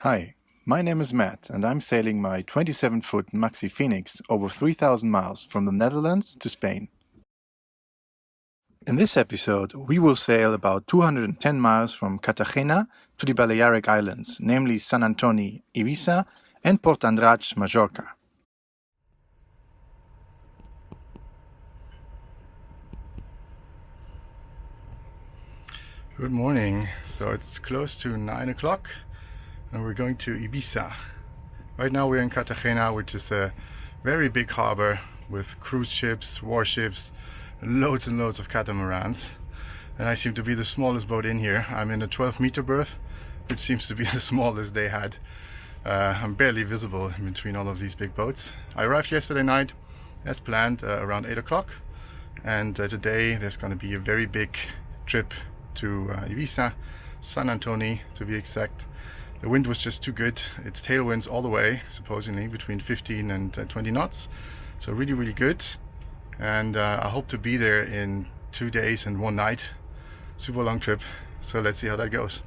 Hi, my name is Matt and I'm sailing my 27-foot Maxi Phoenix over 3,000 miles from the Netherlands to Spain. In this episode, we will sail about 210 miles from Cartagena to the Balearic Islands, namely San Antonio, Ibiza, and Port Andratx, Majorca. Good morning. So it's close to 9 o'clock and we're going to Ibiza. Right now we're in Cartagena, which is a very big harbor with cruise ships, warships, loads and loads of catamarans. And I seem to be the smallest boat in here. I'm in a 12-meter berth, which seems to be the smallest they had. I'm barely visible in between all of these big boats. I arrived yesterday night as planned around 8 o'clock, and today there's going to be a very big trip to Ibiza, San Antonio to be exact. The wind was just too good. It's tailwinds all the way, supposedly between 15 and 20 knots. So really good. And I hope to be there in 2 days and 1 night. Super long trip. So let's see how that goes.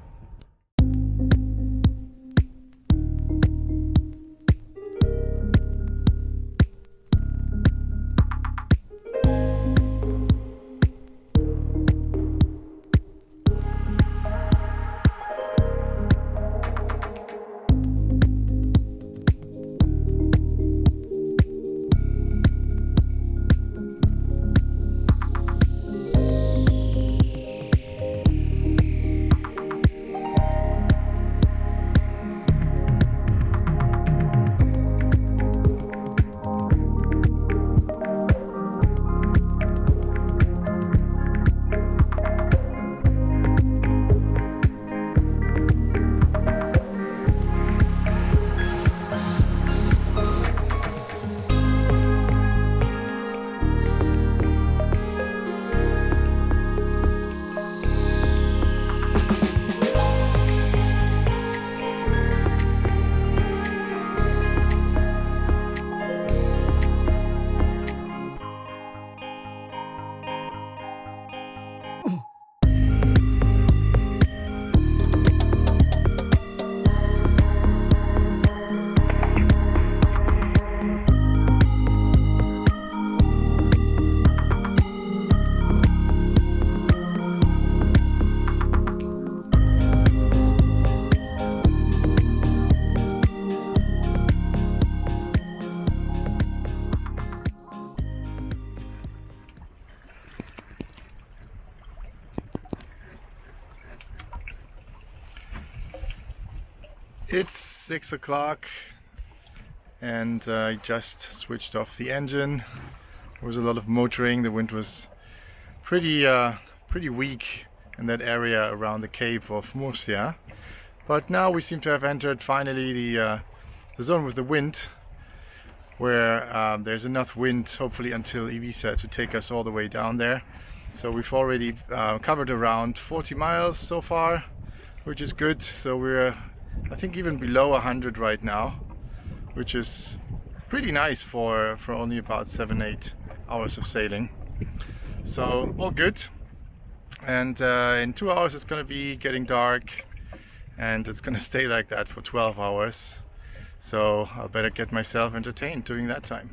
It's 6 o'clock and I just switched off the engine. There was a lot of motoring. The wind was pretty weak in that area around the Cape of Murcia. But now we seem to have entered finally the zone with the wind, where there's enough wind hopefully until Ibiza to take us all the way down there. So we've already covered around 40 miles so far, which is good. So we're I think even below 100 right now, which is pretty nice for only about 7-8 hours of sailing. So all good. And in 2 hours it's going to be getting dark, and it's going to stay like that for 12 hours. So I'll better get myself entertained during that time.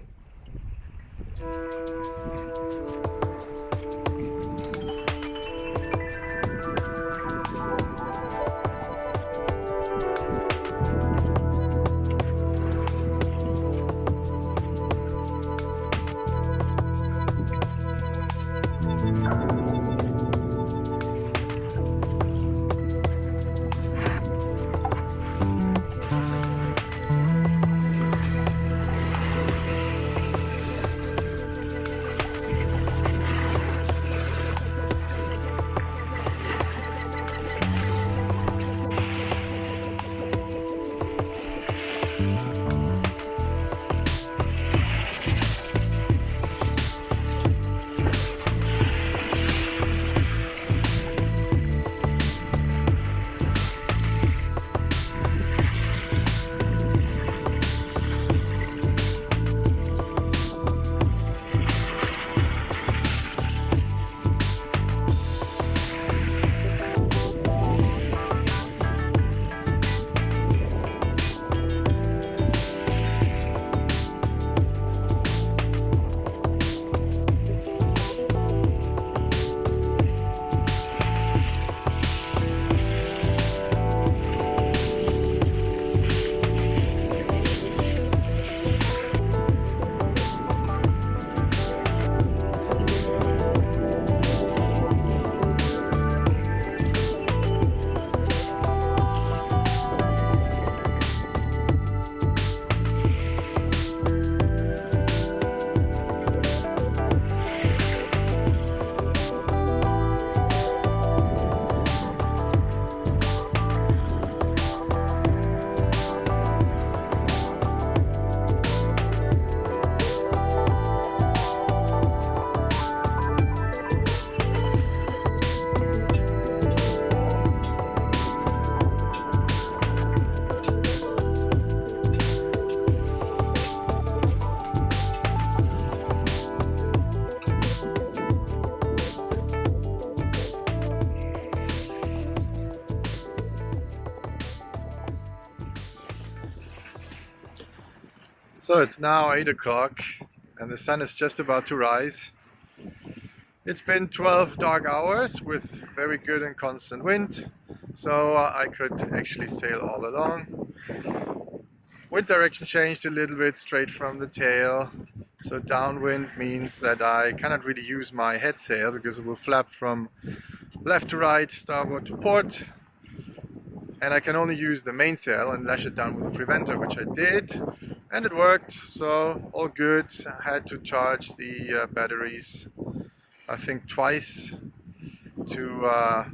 So it's now 8 o'clock and the sun is just about to rise. It's been 12 dark hours with very good and constant wind, so I could actually sail all along. Wind direction changed a little bit straight from the tail, so downwind means that I cannot really use my head sail because it will flap from left to right, starboard to port, and I can only use the mainsail and lash it down with a preventer, which I did, and it worked, so all good. I had to charge the batteries, I think twice, to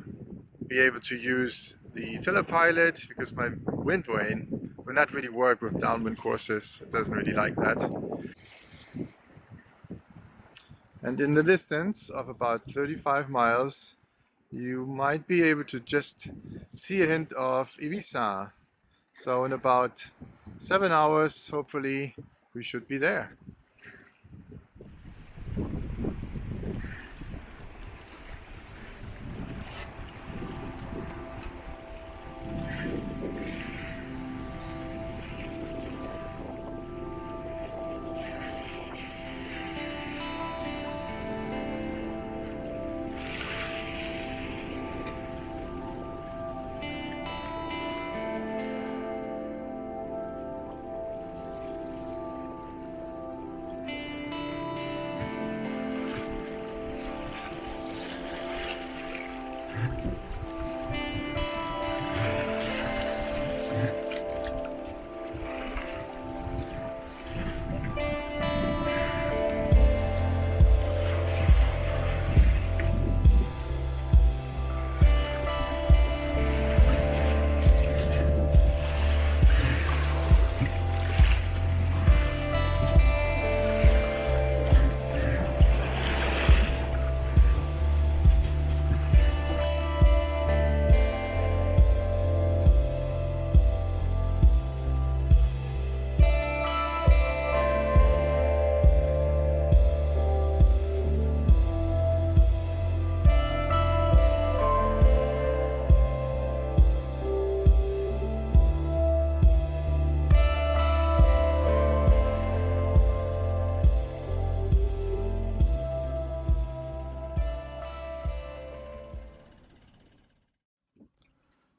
be able to use the tiller pilot, because my wind vane will not really work with downwind courses. It doesn't really like that. And in the distance of about 35 miles, you might be able to just see a hint of Ibiza. So in about 7 hours, hopefully, we should be there.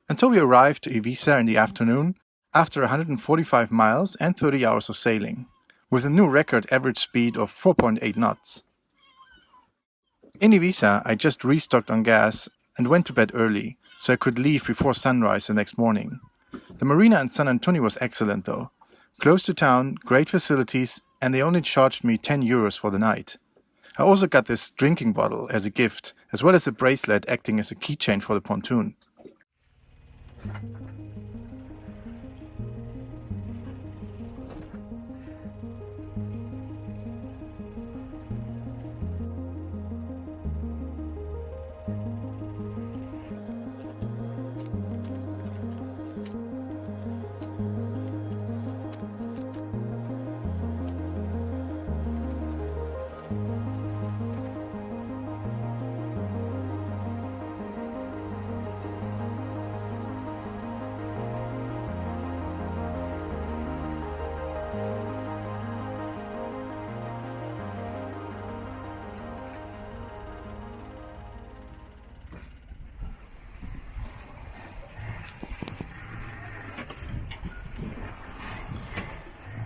Until we arrived to Ibiza in the afternoon, after 145 miles and 30 hours of sailing, with a new record average speed of 4.8 knots. In Ibiza, I just restocked on gas and went to bed early, so I could leave before sunrise the next morning. The marina in San Antonio was excellent though. Close to town, great facilities, and they only charged me €10 for the night. I also got this drinking bottle as a gift, as well as a bracelet acting as a keychain for the pontoon.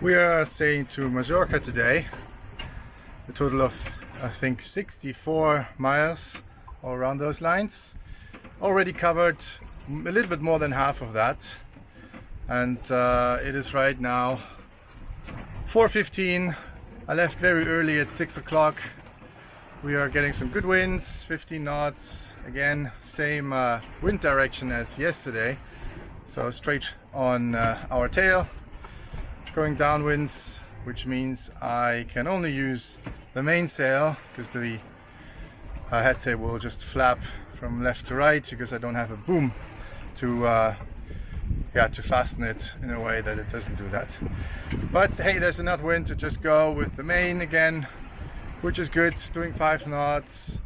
We are sailing to Majorca today, a total of I think 64 miles or around those lines. Already covered a little bit more than half of that, and it is right now 4:15. I left very early at 6 o'clock. We are getting some good winds, 15 knots, again same wind direction as yesterday, so straight on our tail. Going downwinds, which means I can only use the mainsail because the head sail will just flap from left to right because I don't have a boom to fasten it in a way that it doesn't do that. But hey, there's enough wind to just go with the main again, which is good, doing 5 knots,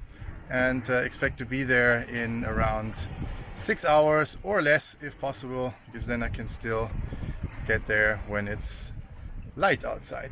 and expect to be there in around 6 hours or less if possible, because then I can still get there when it's light outside.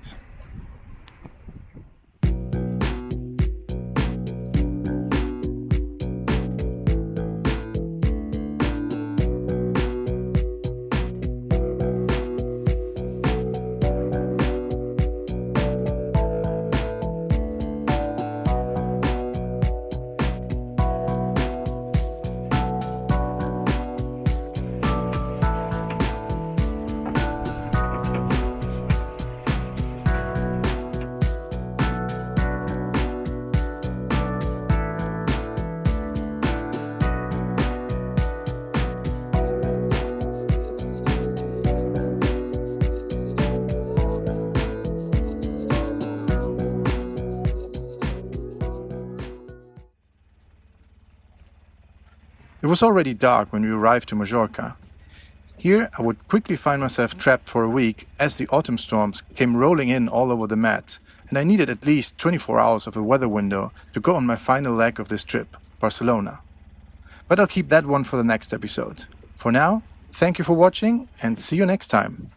It was already dark when we arrived to Majorca. Here I would quickly find myself trapped for a week as the autumn storms came rolling in all over the mat, and I needed at least 24 hours of a weather window to go on my final leg of this trip, Barcelona. But I'll keep that one for the next episode. For now, thank you for watching and see you next time.